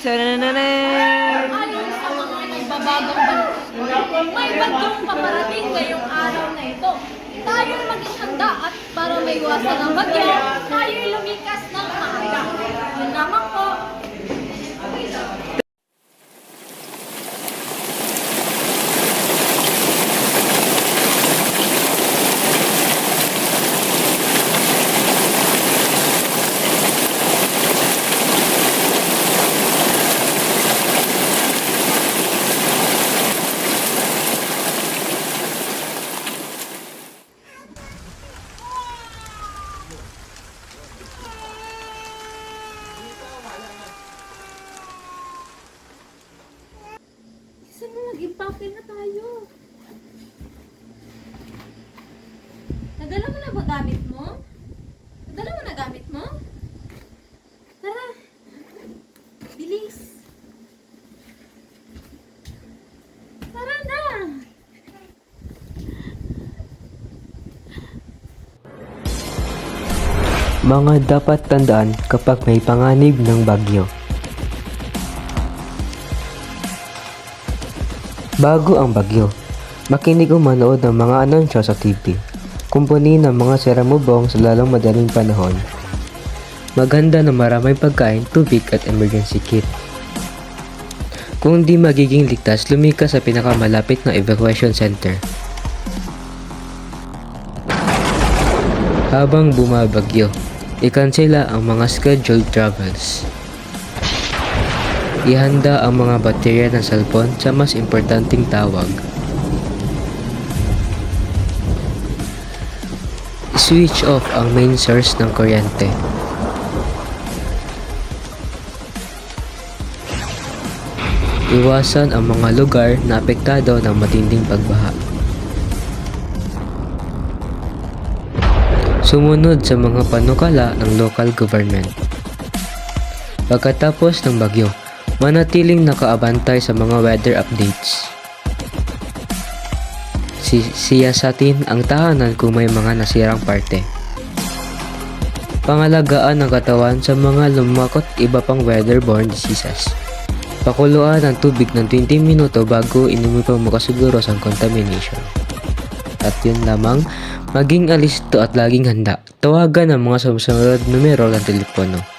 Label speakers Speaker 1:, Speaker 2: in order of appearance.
Speaker 1: Tanananan!
Speaker 2: Ayon sa mga nagbabagang balita, may bagyong paparating ngayong araw na ito. Tayo'y maging handa at para maiwasan ang bagyo, tayo'y lumikas ng maaga. Yun lamang po. Saan mo mag-impake na tayo? Nadala mo na ba gamit mo? Nadala mo na gamit mo? Tara! Bilis! Tara na!
Speaker 1: Mga dapat tandaan kapag may panganib ng bagyo. Bago ang bagyo, makinig o manood ng mga anunsyo sa TV. Kumpuni ng mga seramubong sa lalong madaling panahon. Maganda na maraming pagkain, tubig at emergency kit. Kung di magiging ligtas, lumikas sa pinakamalapit na evacuation center. Habang bumabagyo, ikansela ang mga scheduled travels. Ihanda ang mga baterya ng cellphone sa mas importanteng tawag. Switch off ang main source ng kuryente. Iwasan ang mga lugar na apektado ng matinding pagbaha. Sumunod sa mga panukala ng local government. Pagkatapos ng bagyo, manatiling nakaabantay sa mga weather updates. Siyasatin ang tahanan kung may mga nasirang parte. Pangalagaan ang katawan sa mga lumakot iba pang weatherborne diseases. Pakuluan ang tubig ng 20 minuto bago inumin pang makasiguro sa contamination. At yun lamang, maging alisto at laging handa. Tawagan ang mga sumusunod numero ng telepono.